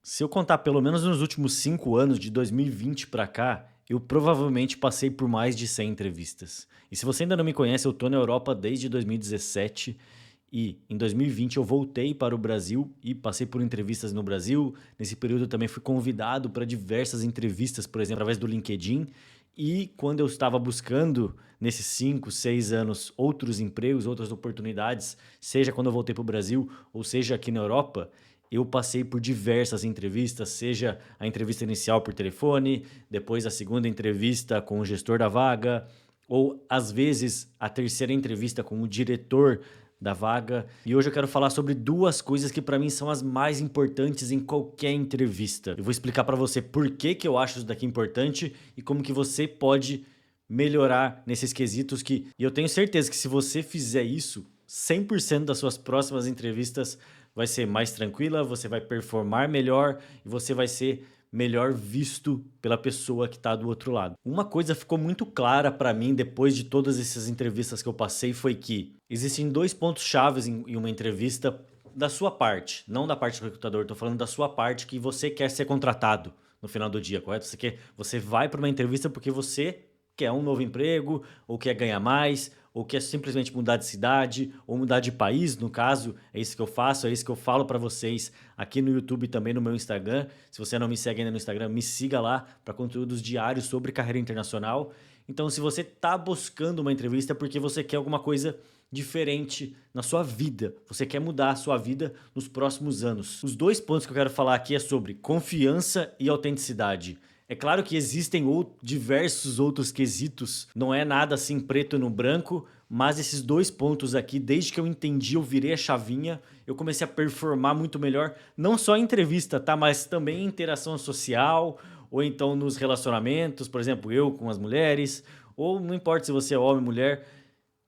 Se eu contar pelo menos nos últimos 5 anos, de 2020 pra cá, eu provavelmente passei por mais de 100 entrevistas. E se você ainda não me conhece, eu tô na Europa desde 2017 e em 2020 eu voltei para o Brasil e passei por entrevistas no Brasil. Nesse período eu também fui convidado para diversas entrevistas, por exemplo, através do LinkedIn. E quando eu estava buscando, nesses 5, 6 anos, outros empregos, outras oportunidades, seja quando eu voltei para o Brasil ou seja aqui na Europa, eu passei por diversas entrevistas, seja a entrevista inicial por telefone, depois a segunda entrevista com o gestor da vaga, ou às vezes a terceira entrevista com o diretor da vaga. E hoje eu quero falar sobre duas coisas que para mim são as mais importantes em qualquer entrevista. Eu vou explicar para você por que que eu acho isso daqui importante e como que você pode melhorar nesses quesitos e eu tenho certeza que se você fizer isso, 100% das suas próximas entrevistas vai ser mais tranquila, você vai performar melhor e você vai ser melhor visto pela pessoa que está do outro lado. Uma coisa ficou muito clara para mim depois de todas essas entrevistas que eu passei foi que existem dois pontos chaves em uma entrevista da sua parte, não da parte do recrutador, estou falando da sua parte que você quer ser contratado no final do dia, correto? Você vai para uma entrevista porque você quer um novo emprego, ou quer ganhar mais, ou quer simplesmente mudar de cidade, ou mudar de país, no caso, é isso que eu faço, é isso que eu falo para vocês aqui no YouTube e também no meu Instagram. Se você não me segue ainda no Instagram, me siga lá para conteúdos diários sobre carreira internacional. Então, se você está buscando uma entrevista é porque você quer alguma coisa diferente na sua vida, você quer mudar a sua vida nos próximos anos. Os dois pontos que eu quero falar aqui é sobre confiança e autenticidade. É claro que existem diversos outros quesitos, não é nada assim preto no branco, mas esses dois pontos aqui, desde que eu entendi, eu virei a chavinha, eu comecei a performar muito melhor, não só em entrevista, tá? Mas também em interação social, ou então nos relacionamentos, por exemplo, eu com as mulheres, ou não importa se você é homem ou mulher,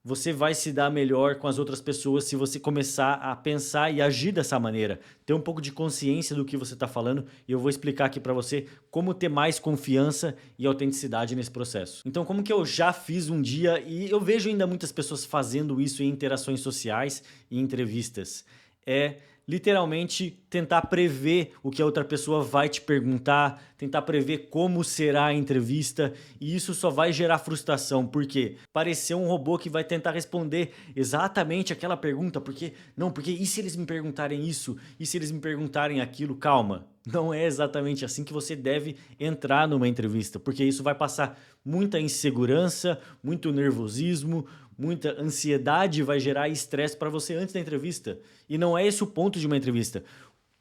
você vai se dar melhor com as outras pessoas se você começar a pensar e agir dessa maneira. Ter um pouco de consciência do que você está falando e eu vou explicar aqui para você como ter mais confiança e autenticidade nesse processo. Então, como que eu já fiz um dia e eu vejo ainda muitas pessoas fazendo isso em interações sociais e entrevistas. É literalmente tentar prever o que a outra pessoa vai te perguntar, tentar prever como será a entrevista, e isso só vai gerar frustração, porque parecer um robô que vai tentar responder exatamente aquela pergunta, porque não, porque e se eles me perguntarem isso? E se eles me perguntarem aquilo? Calma. Não é exatamente assim que você deve entrar numa entrevista, porque isso vai passar muita insegurança, muito nervosismo, muita ansiedade, vai gerar estresse para você antes da entrevista. E não é esse o ponto de uma entrevista.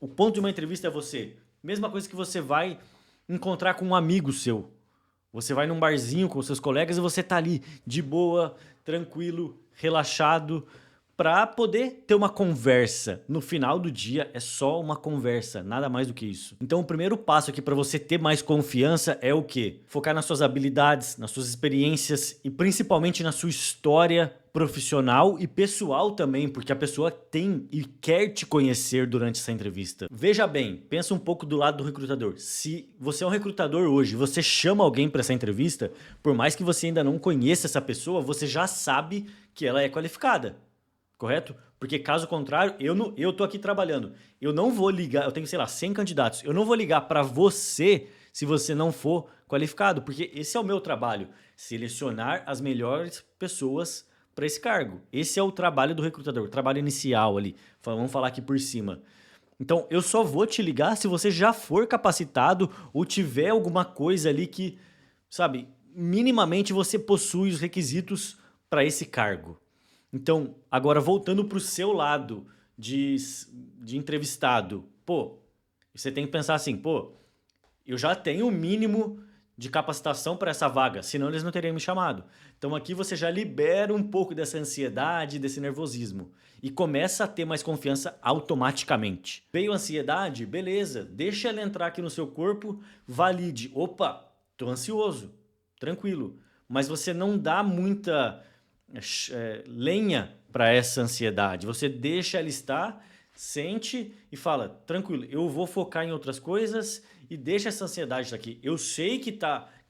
O ponto de uma entrevista é você, mesma coisa que você vai encontrar com um amigo seu. Você vai num barzinho com seus colegas e você tá ali de boa, tranquilo, relaxado, para poder ter uma conversa. No final do dia é só uma conversa, nada mais do que isso. Então o primeiro passo aqui para você ter mais confiança é o quê? Focar nas suas habilidades, nas suas experiências e principalmente na sua história profissional e pessoal também, porque a pessoa tem e quer te conhecer durante essa entrevista. Veja bem, pensa um pouco do lado do recrutador. Se você é um recrutador hoje, você chama alguém para essa entrevista, por mais que você ainda não conheça essa pessoa, você já sabe que ela é qualificada. Correto? Porque caso contrário, eu tô aqui trabalhando. Eu não vou ligar, eu tenho, sei lá, 100 candidatos. Eu não vou ligar para você se você não for qualificado, porque esse é o meu trabalho, selecionar as melhores pessoas para esse cargo. Esse é o trabalho do recrutador, o trabalho inicial ali. Vamos falar aqui por cima. Então, eu só vou te ligar se você já for capacitado ou tiver alguma coisa ali que, sabe, minimamente você possui os requisitos para esse cargo. Então, agora voltando para o seu lado de, de entrevistado, pô, você tem que pensar assim, pô, eu já tenho o mínimo de capacitação para essa vaga, senão eles não teriam me chamado. Então aqui você já libera um pouco dessa ansiedade, desse nervosismo e começa a ter mais confiança automaticamente. Veio a ansiedade? Beleza, deixa ela entrar aqui no seu corpo, valide. Opa, tô ansioso, tranquilo. Mas você não dá muita lenha para essa ansiedade. Você deixa ela estar, sente e fala, tranquilo, eu vou focar em outras coisas e deixa essa ansiedade aqui. Eu sei que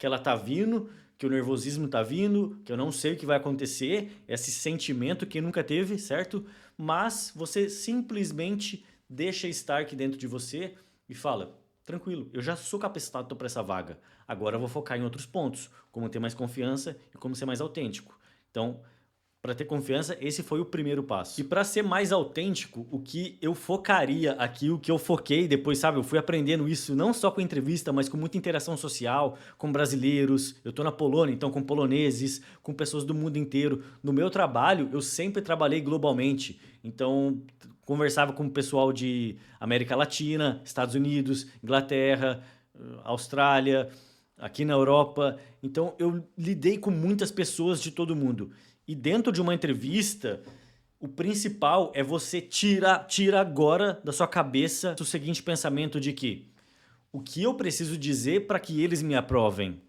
ela tá vindo, que o nervosismo tá vindo, que eu não sei o que vai acontecer, esse sentimento que nunca teve, certo? Mas você simplesmente deixa estar aqui dentro de você e fala: tranquilo, eu já sou capacitado para essa vaga. Agora eu vou focar em outros pontos, como ter mais confiança e como ser mais autêntico. Então, para ter confiança, esse foi o primeiro passo. E para ser mais autêntico, o que eu focaria aqui, o que eu foquei depois, sabe? Eu fui aprendendo isso não só com entrevista, mas com muita interação social, com brasileiros. Eu tô na Polônia, então com poloneses, com pessoas do mundo inteiro. No meu trabalho, eu sempre trabalhei globalmente. Então, conversava com o pessoal de América Latina, Estados Unidos, Inglaterra, Austrália, aqui na Europa. Então, eu lidei com muitas pessoas de todo mundo. E dentro de uma entrevista, o principal é você tira agora da sua cabeça o seguinte pensamento de que o que eu preciso dizer para que eles me aprovem?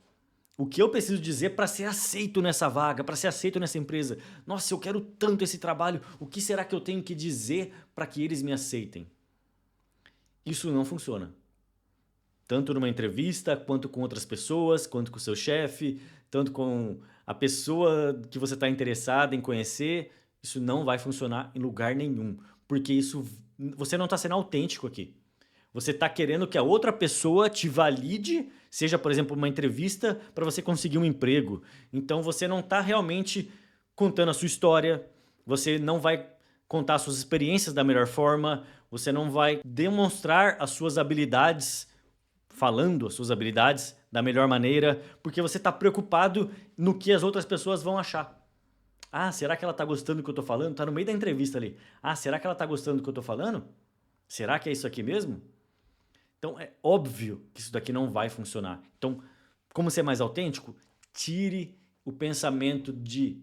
O que eu preciso dizer para ser aceito nessa vaga, para ser aceito nessa empresa? Nossa, eu quero tanto esse trabalho, o que será que eu tenho que dizer para que eles me aceitem? Isso não funciona. Tanto numa entrevista, quanto com outras pessoas, quanto com o seu chefe, tanto com a pessoa que você está interessado em conhecer, isso não vai funcionar em lugar nenhum, porque isso você não está sendo autêntico aqui. Você está querendo que a outra pessoa te valide, seja, por exemplo, uma entrevista para você conseguir um emprego. Então você não está realmente contando a sua história, você não vai contar suas experiências da melhor forma, você não vai demonstrar as suas habilidades falando as suas habilidades da melhor maneira, porque você está preocupado no que as outras pessoas vão achar. Ah, será que ela está gostando do que eu estou falando? Está no meio da entrevista ali. Ah, será que ela está gostando do que eu estou falando? Será que é isso aqui mesmo? Então é óbvio que isso daqui não vai funcionar. Então, como ser mais autêntico? Tire o pensamento de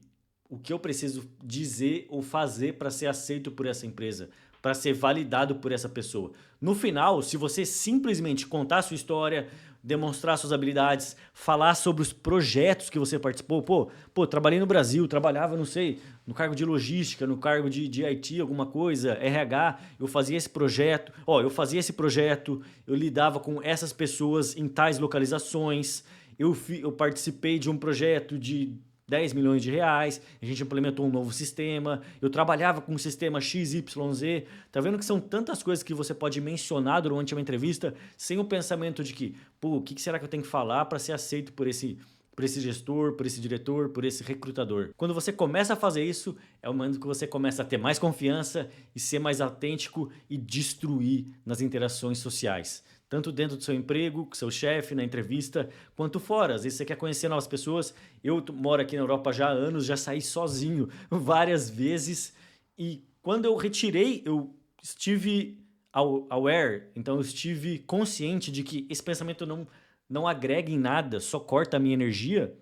o que eu preciso dizer ou fazer para ser aceito por essa empresa, para ser validado por essa pessoa. No final, se você simplesmente contar a sua história, demonstrar suas habilidades, falar sobre os projetos que você participou, trabalhei no Brasil, trabalhava, não sei, no cargo de logística, no cargo de IT, alguma coisa, RH, eu fazia esse projeto, eu lidava com essas pessoas em tais localizações, eu participei de um projeto de 10 milhões de reais, a gente implementou um novo sistema, eu trabalhava com o sistema XYZ. Tá vendo que são tantas coisas que você pode mencionar durante uma entrevista sem o pensamento de que, o que será que eu tenho que falar para ser aceito por esse gestor, por esse diretor, por esse recrutador. Quando você começa a fazer isso, é o momento que você começa a ter mais confiança e ser mais autêntico e destruir nas interações sociais. Tanto dentro do seu emprego, com seu chefe, na entrevista, quanto fora. Às vezes você quer conhecer novas pessoas. Eu moro aqui na Europa já há anos, já saí sozinho várias vezes. E quando eu retirei, eu estive aware, então eu estive consciente de que esse pensamento não agrega em nada, só corta a minha energia.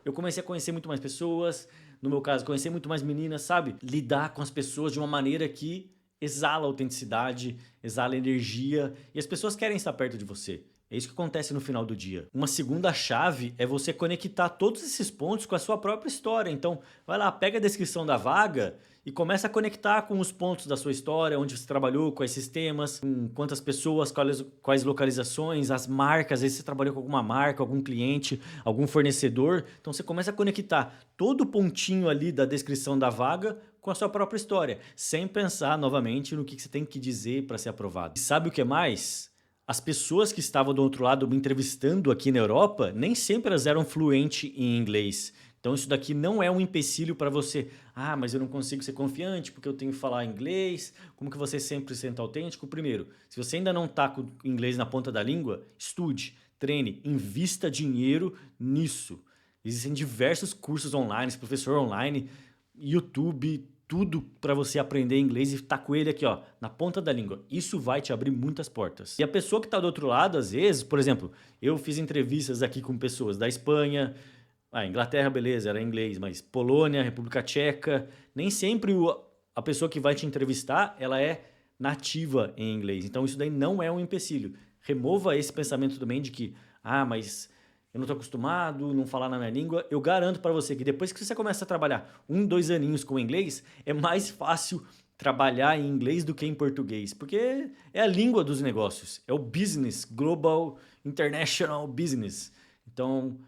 Eu comecei a conhecer muito mais pessoas, no meu caso, conhecer muito mais meninas, sabe? Lidar com as pessoas de uma maneira que exala autenticidade, exala energia e as pessoas querem estar perto de você. É isso que acontece no final do dia. Uma segunda chave é você conectar todos esses pontos com a sua própria história. Então, vai lá, pega a descrição da vaga e começa a conectar com os pontos da sua história, onde você trabalhou, quais sistemas, com quantas pessoas, quais localizações, as marcas, às vezes você trabalhou com alguma marca, algum cliente, algum fornecedor. Então você começa a conectar todo o pontinho ali da descrição da vaga com a sua própria história, sem pensar novamente no que você tem que dizer para ser aprovado. E sabe o que mais? As pessoas que estavam do outro lado me entrevistando aqui na Europa, nem sempre elas eram fluentes em inglês. Então isso daqui não é um empecilho para você. Ah, mas eu não consigo ser confiante porque eu tenho que falar inglês. Como que você sempre se sente autêntico? Primeiro, se você ainda não está com o inglês na ponta da língua, estude, treine, invista dinheiro nisso. Existem diversos cursos online, professor online, YouTube, tudo para você aprender inglês e estar com ele aqui, ó, na ponta da língua. Isso vai te abrir muitas portas. E a pessoa que está do outro lado, às vezes, por exemplo, eu fiz entrevistas aqui com pessoas da Espanha, Inglaterra, beleza, era inglês, mas Polônia, República Tcheca, nem sempre a pessoa que vai te entrevistar, ela é nativa em inglês. Então isso daí não é um empecilho. Remova esse pensamento também de que, mas eu não estou acostumado, não falar na minha língua. Eu garanto para você que depois que você começa a trabalhar 2 aninhos com inglês, é mais fácil trabalhar em inglês do que em português, porque é a língua dos negócios, é o business, global, international business. Então,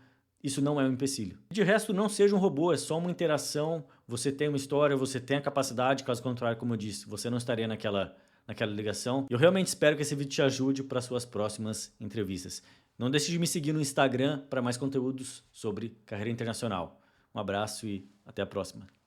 isso não é um empecilho. De resto, não seja um robô, é só uma interação, você tem uma história, você tem a capacidade, caso contrário, como eu disse, você não estaria naquela ligação. Eu realmente espero que esse vídeo te ajude para suas próximas entrevistas. Não deixe de me seguir no Instagram para mais conteúdos sobre carreira internacional. Um abraço e até a próxima.